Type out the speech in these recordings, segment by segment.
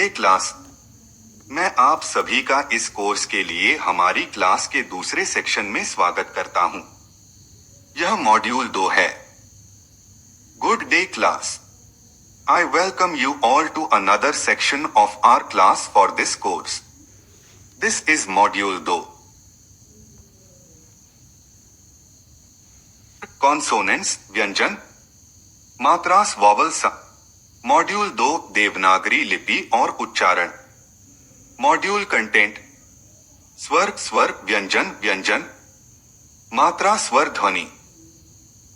Day class. मैं आप सभी का इस कोर्स के लिए हमारी क्लास के दूसरे सेक्शन में स्वागत करता हूं। यह मॉड्यूल 2 है। Good day class. I welcome you all to another section of our class for this course. This is module 2. Consonants, व्यंजन, मात्रास, वॉवल्स। मॉड्यूल 2 देवनागरी लिपि और उच्चारण। मॉड्यूल कंटेंट स्वर, स्वर, व्यंजन, व्यंजन, मात्रा, स्वर, ध्वनि,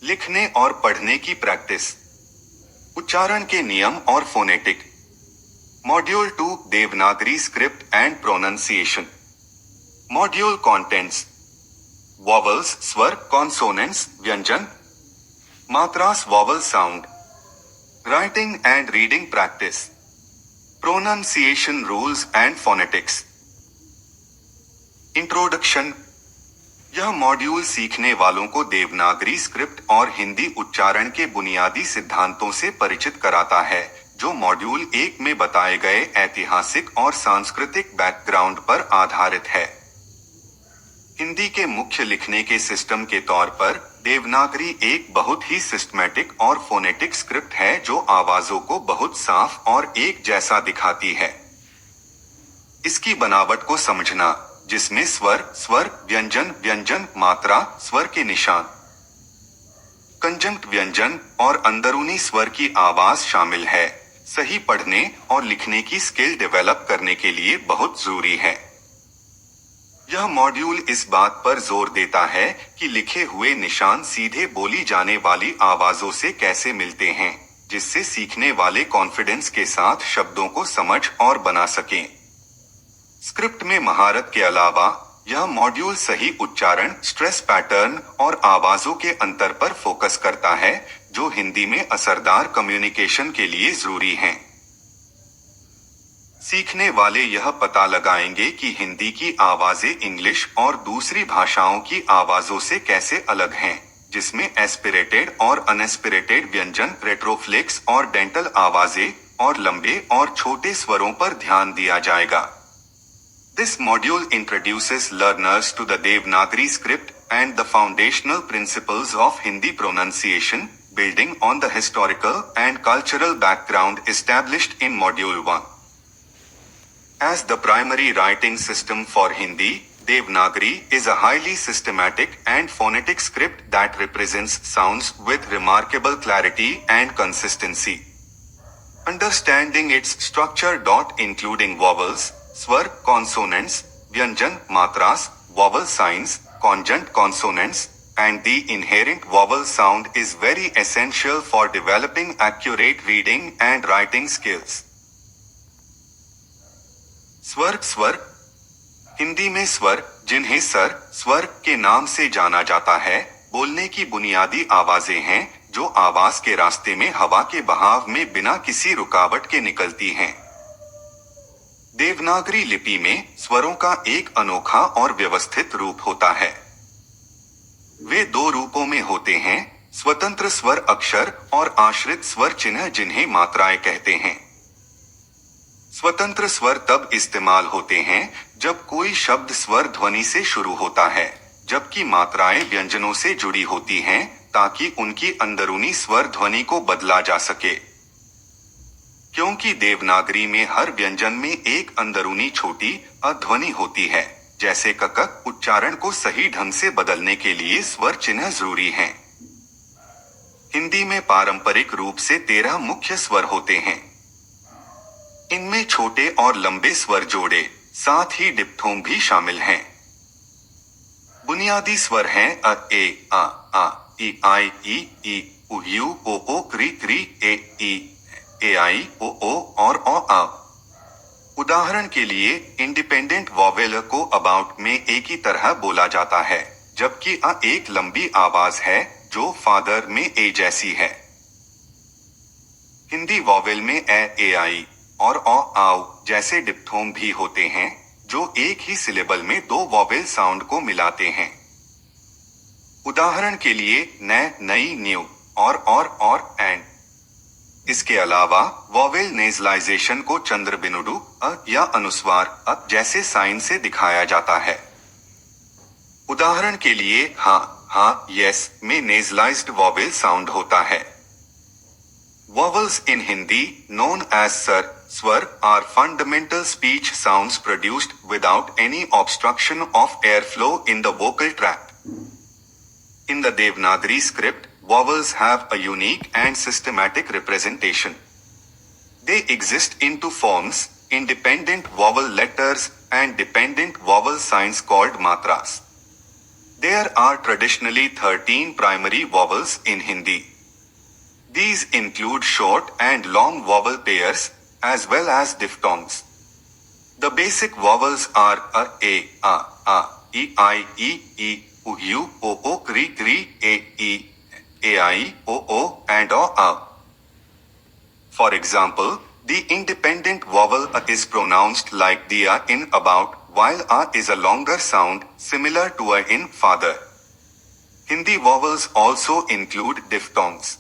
लिखने और पढ़ने की प्रैक्टिस, उच्चारण के नियम और phonetic. Module 2 Devanagari script and pronunciation. Module contents vowels, स्वर, कॉन्सोनेंट्स, व्यंजन, मात्रास, vowel sound, writing and reading practice, pronunciation rules and phonetics. Introduction. यह मॉड्यूल सीखने वालों को देवनागरी स्क्रिप्ट और हिंदी उच्चारण के बुनियादी सिद्धांतों से परिचित कराता है, जो मॉड्यूल 1 में बताए गए ऐतिहासिक और सांस्कृतिक बैकग्राउंड पर आधारित है। हिंदी के मुख्य लिखने के सिस्टम के तौर पर देवनागरी एक बहुत ही सिस्टमैटिक और फोनेटिक स्क्रिप्ट है जो आवाजों को बहुत साफ और एक जैसा दिखाती है। इसकी बनावट को समझना, जिसमें स्वर, स्वर, व्यंजन, व्यंजन, मात्रा, स्वर के निशान, कंजंक्ट व्यंजन और अंदरूनी स्वर की आवाज शामिल है, सही पढ़ने और लिखने की स्किल डेवलप करने के लिए बहुत जरूरी है। यह मॉड्यूल इस बात पर जोर देता है कि लिखे हुए निशान सीधे बोली जाने वाली आवाजों से कैसे मिलते हैं, जिससे सीखने वाले कॉन्फिडेंस के साथ शब्दों को समझ और बना सकें। स्क्रिप्ट में महारत के अलावा यह मॉड्यूल सही उच्चारण, स्ट्रेस पैटर्न और आवाजों के अंतर पर फोकस करता है, जो हिंदी में असरदार कम्युनिकेशन के लिए जरूरी हैं। सीखने वाले यह पता लगाएंगे कि हिंदी की आवाजें इंग्लिश और दूसरी भाषाओं की आवाजों से कैसे अलग हैं, जिसमें एस्पिरेटेड और अनएस्पिरेटेड व्यंजन, रेट्रोफ्लेक्स और डेंटल आवाजें और लंबे और छोटे स्वरों पर ध्यान दिया जाएगा। This module introduces learners to the Devanagari script and the foundational principles of Hindi pronunciation, building on the historical and cultural background established in Module 1. As the primary writing system for Hindi, Devanagari is a highly systematic and phonetic script that represents sounds with remarkable clarity and consistency. Understanding its structure, including vowels, स्वर, consonants, व्यंजन, मात्रास, vowel signs, conjunct consonants, and the inherent vowel sound is very essential for developing accurate reading and writing skills. स्वर, स्वर। हिंदी में स्वर, जिन्हें sir, स्वर के नाम से जाना जाता है, बोलने की बुनियादी आवाजें हैं जो आवाज के रास्ते में हवा के बहाव में बिना किसी रुकावट के निकलती हैं। देवनागरी लिपि में स्वरों का एक अनोखा और व्यवस्थित रूप होता है। वे 2 रूपों में होते हैं, स्वतंत्र स्वर अक्षर और आश्रित स्वर चिन्ह, जिन्हें मात्राएं कहते हैं। स्वतंत्र स्वर तब इस्तेमाल होते हैं जब कोई शब्द स्वर ध्वनि से शुरू होता है, जबकि मात्राएं व्यंजनों से जुड़ी होती हैं ताकि उनकी अंदरूनी स्वर ध्वनि को बदला जा सके। क्योंकि देवनागरी में हर व्यंजन में एक अंदरूनी छोटी अध्वनि होती है, जैसे ककक, उच्चारण को सही ढंग से बदलने के लिए स्वर चिन्ह जरूरी हैं। हिंदी में पारंपरिक रूप से 13 मुख्य स्वर होते हैं। इनमें छोटे और लंबे स्वर जोड़े, साथ ही डिप्थोंग भी शामिल हैं। बुनियादी स्वर हैं अ, ए, आ, ई, आई, ई, उ, यू, ओ, क्री, ए, ई, ए, आई, ओ और आ। उदाहरण के लिए इंडिपेंडेंट वॉवेल को अबाउट में एक ही तरह बोला जाता है, जबकि अ एक लंबी आवाज है जो फादर में ए जैसी है। हिंदी वॉवेल में ए, आई और आओ जैसे डिप्थोंग भी होते हैं, जो एक ही सिलेबल में 2 वॉवेल साउंड को मिलाते हैं। उदाहरण के लिए नए, नई, न्यू और एंड। इसके अलावा वॉवेल नेजलाइजेशन को चंद्रबिनुडु अ या अनुस्वार अ जैसे साइन से दिखाया जाता है। उदाहरण के लिए हाँ, यस में नेजलाइज्ड वॉवेल साउंड होता है। Vowels in Hindi known as swar are fundamental speech sounds produced without any obstruction of air flow in the vocal tract. In the Devanagari script, vowels have a unique and systematic representation. They exist in two forms, independent vowel letters and dependent vowel signs called matras. There are traditionally 13 primary vowels in Hindi. These include short and long vowel pairs, as well as diphthongs. The basic vowels are a, I, e, u, o, kri, e, ai, o, and a. For example, the independent vowel a is pronounced like the a in about, while a is a longer sound, similar to a in father. Hindi vowels also include diphthongs.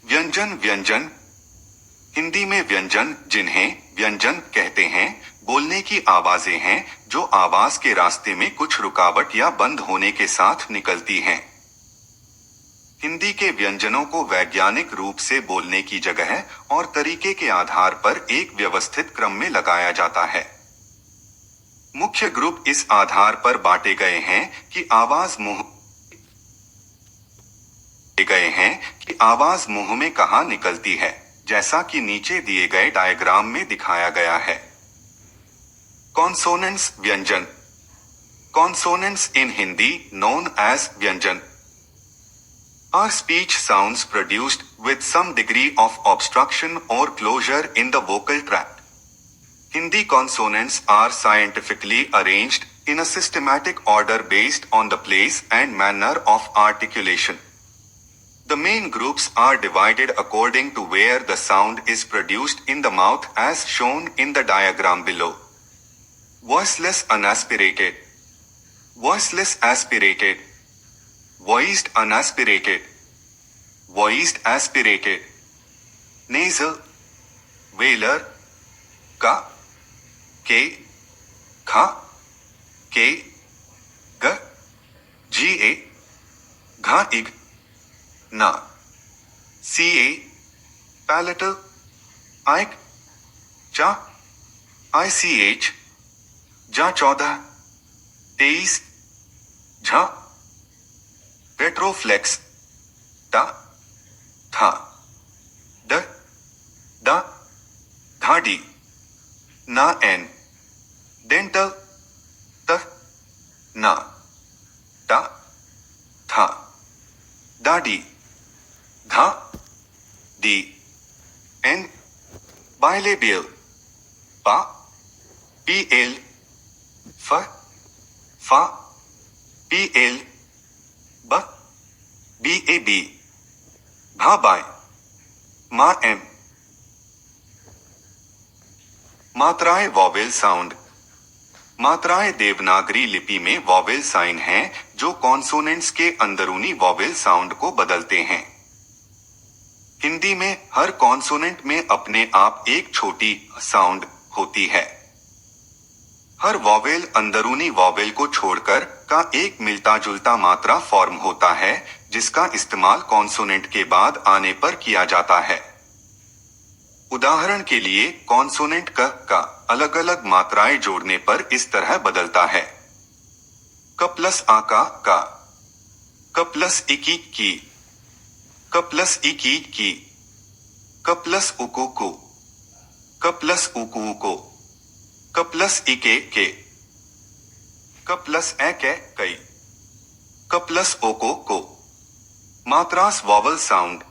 व्यंजन हिंदी में व्यंजन जिन्हें व्यंजन कहते हैं बोलने की आवाजें हैं जो आवाज के रास्ते में कुछ रुकावट या बंद होने के साथ निकलती हैं। हिंदी के व्यंजनों को वैज्ञानिक रूप से बोलने की जगह और तरीके के आधार पर एक व्यवस्थित क्रम में लगाया जाता है। मुख्य ग्रुप इस आधार पर बांटे गए हैं कि आवाज मुंह में कहाँ निकलती है, जैसा कि नीचे दिए गए डायग्राम में दिखाया गया है। कॉन्सोनेंट्स व्यंजन। कॉन्सोनेंट्स इन हिंदी नोन एज व्यंजन are speech sounds produced with some degree of obstruction or closure in the vocal tract. Hindi consonants are scientifically arranged in a systematic order based on the place and manner of articulation. The main groups are divided according to where the sound is produced in the mouth as shown in the diagram below. Voiceless unaspirated, voiceless aspirated, voiced unaspirated, voiced aspirated, nasal, velar, ka, ke, kha, ke, ga, ga, gha, ig, na, ca, palatal, ik, cha, ich, ja 14, 23, Jha, रेट्रोफ्लेक्स, टा, था, the, दा, धाडी, ना N, dental, त, ना, टा, था, दाडी, धा, डी, एन, बाइलेबियल, पा, पी एल, फ, फा, पी एल, ब, बी ए बी, भा बाय, मा एम। मात्राएं वॉवेल साउंड। मात्राएं देवनागरी लिपि में वॉवेल साइन हैं जो कॉन्सोनेंट्स के अंदरूनी वॉवेल साउंड को बदलते हैं। हिंदी में हर कॉन्सोनेंट में अपने आप एक छोटी साउंड होती है। हर वॉवेल अंदरूनी वॉवेल को छोड़कर का एक मिलता जुलता मात्रा फॉर्म होता है जिसका इस्तेमाल कॉन्सोनेंट के बाद आने पर किया जाता है। उदाहरण के लिए कॉन्सोनेंट का अलग अलग मात्राएं जोड़ने पर इस तरह बदलता है। क प्लस आ का, क प्लस इकी की, क प्लस इकी की, क प्लस उको को, क प्लस उकू को, क प्लस इके के, क प्लस ए के कई, क प्लस ओको को। Matras vowel sound.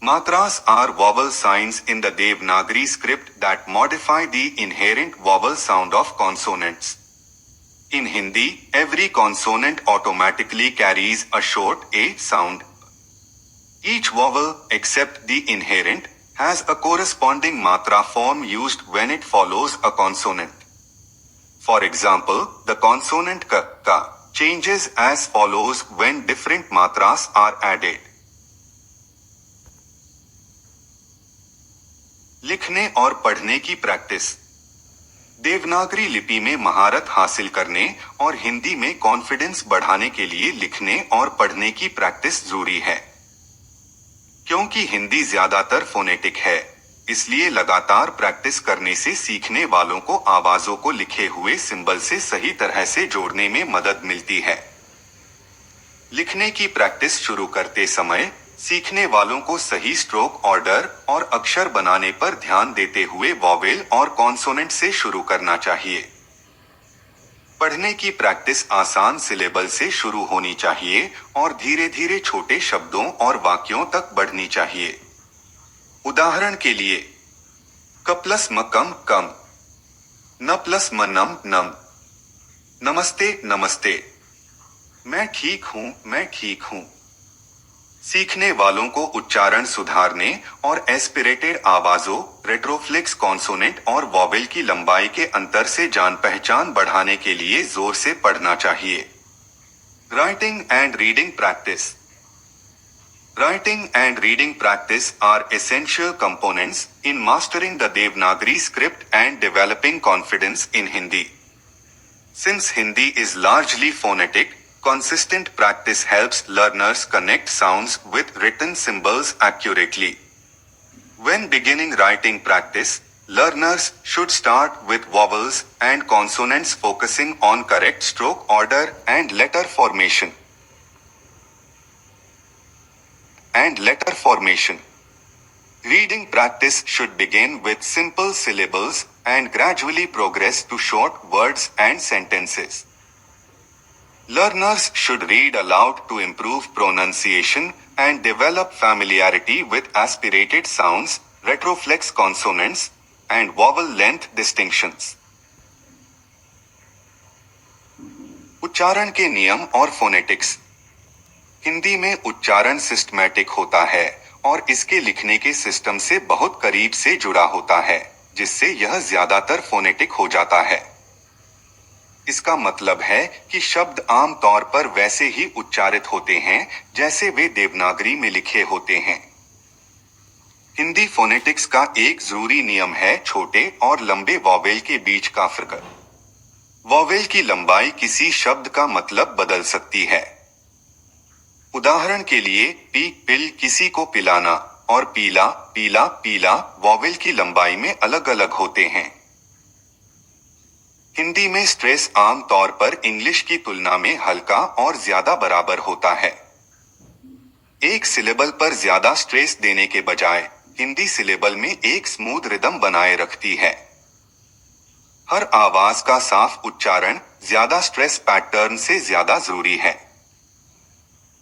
Matras are vowel signs in the Devanagari script that modify the inherent vowel sound of consonants. In Hindi, every consonant automatically carries a short a sound. Each vowel, except the inherent, has a corresponding matra form used when it follows a consonant. For example, the consonant ka changes as follows when different matras are added. लिखने और पढ़ने की practice. Devanagari लिपि में महारत हासिल करने और हिंदी में कॉन्फिडेंस बढ़ाने के लिए लिखने और पढ़ने की प्रैक्टिस जरूरी है। क्योंकि हिंदी ज्यादातर फोनेटिक है, इसलिए लगातार प्रैक्टिस करने से सीखने वालों को आवाजों को लिखे हुए सिंबल से सही तरह से जोड़ने में मदद मिलती है। लिखने की प्रैक्टिस शुरू करते समय सीखने वालों को सही स्ट्रोक ऑर्डर और अक्षर बनाने पर ध्यान देते हुए वॉवेल और कॉन्सोनेंट से शुरू करना चाहिए। पढ़ने की प्रैक्टिस आसान सिलेबल से शुरू होनी चाहिए और धीरे धीरे छोटे शब्दों और वाक्यों तक बढ़नी चाहिए। उदाहरण के लिए क प्लस म कम कम, न प्लस म नम नम, नमस्ते नमस्ते, मैं ठीक हूं। सीखने वालों को उच्चारण सुधारने और एस्पिरेटेड आवाजों, रेट्रोफ्लेक्स कॉन्सोनेंट और वॉवेल की लंबाई के अंतर से जान पहचान बढ़ाने के लिए जोर से पढ़ना चाहिए। Writing and reading practice. Writing and reading practice are essential components in mastering the Devanagari script and developing confidence in Hindi. Since Hindi is largely phonetic, consistent practice helps learners connect sounds with written symbols accurately. When beginning writing practice, learners should start with vowels and consonants, focusing on correct stroke order and letter formation. Reading practice should begin with simple syllables and gradually progress to short words and sentences. Learners should read aloud to improve pronunciation and develop familiarity with aspirated sounds, retroflex consonants, and vowel length distinctions. उच्चारण के नियम और phonetics. Hindi में उच्चारण systematic होता है और इसके लिखने के सिस्टम से बहुत करीब से जुड़ा होता है, जिससे यह ज्यादातर फोनेटिक हो जाता है। इसका मतलब है कि शब्द आम तौर पर वैसे ही उच्चारित होते हैं जैसे वे देवनागरी में लिखे होते हैं। हिंदी फोनेटिक्स का एक जरूरी नियम है छोटे और लंबे वॉवेल के बीच का फर्क। वॉवेल की लंबाई किसी शब्द का मतलब बदल सकती है। उदाहरण के लिए पी पिल किसी को पिलाना और पीला पीला पीला वॉवेल की लंबाई में अलग अलग होते हैं। हिंदी में स्ट्रेस आम तौर पर इंग्लिश की तुलना में हल्का और ज्यादा बराबर होता है। एक सिलेबल पर ज्यादा स्ट्रेस देने के बजाय हिंदी सिलेबल में एक स्मूथ रिदम बनाए रखती है। हर आवाज का साफ उच्चारण ज्यादा स्ट्रेस पैटर्न से ज्यादा जरूरी है।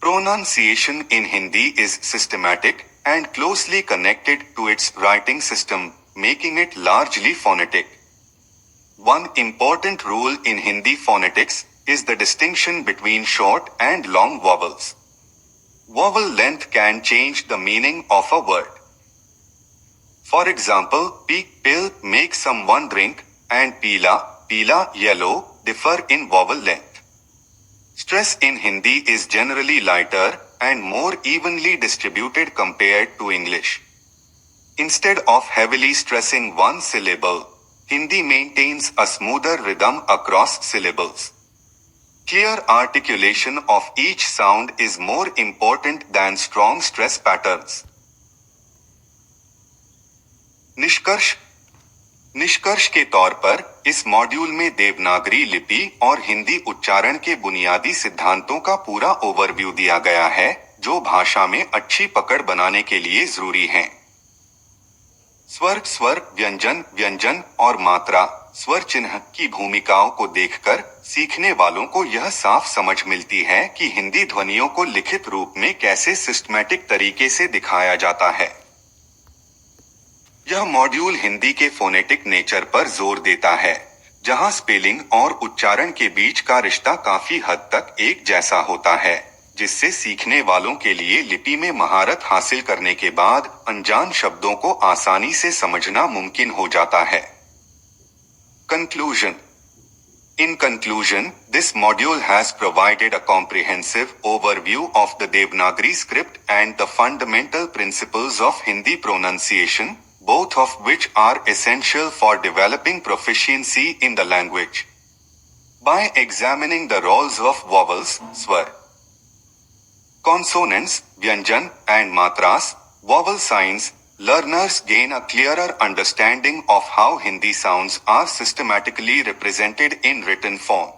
Pronunciation in Hindi is systematic and closely connected to its writing system, making it largely phonetic. One important rule in Hindi phonetics is the distinction between short and long vowels. Vowel length can change the meaning of a word. For example, peak pill make someone drink and pila, pila yellow differ in vowel length. Stress in Hindi is generally lighter and more evenly distributed compared to English. Instead of heavily stressing one syllable, Hindi maintains a smoother rhythm across syllables. Clear articulation of each sound is more important than strong stress patterns. निष्कर्ष के तौर पर इस module में देवनागरी लिपि और हिंदी उच्चारण के बुनियादी सिद्धांतों का पूरा ओवरव्यू दिया गया है, जो भाषा में अच्छी पकड़ बनाने के लिए जरूरी हैं। स्वर, व्यंजन, व्यंजन और मात्रा, स्वर चिन्ह की भूमिकाओं को देखकर सीखने वालों को यह साफ समझ मिलती है कि हिंदी ध्वनियों को लिखित रूप में कैसे सिस्टमैटिक तरीके से दिखाया जाता है। यह मॉड्यूल हिंदी के फोनेटिक नेचर पर जोर देता है, जहां स्पेलिंग और उच्चारण के बीच का रिश्ता काफी हद तक एक जैसा होता है, जिससे सीखने वालों के लिए लिपि में महारत हासिल करने के बाद अनजान शब्दों को आसानी से समझना मुमकिन हो जाता है। Conclusion. In conclusion, this module has provided a comprehensive overview of the Devanagari script and the fundamental principles of Hindi pronunciation, both of which are essential for developing proficiency in the language. By examining the roles of vowels, swar, consonants, vyanjan, and matras, vowel signs, learners gain a clearer understanding of how Hindi sounds are systematically represented in written form.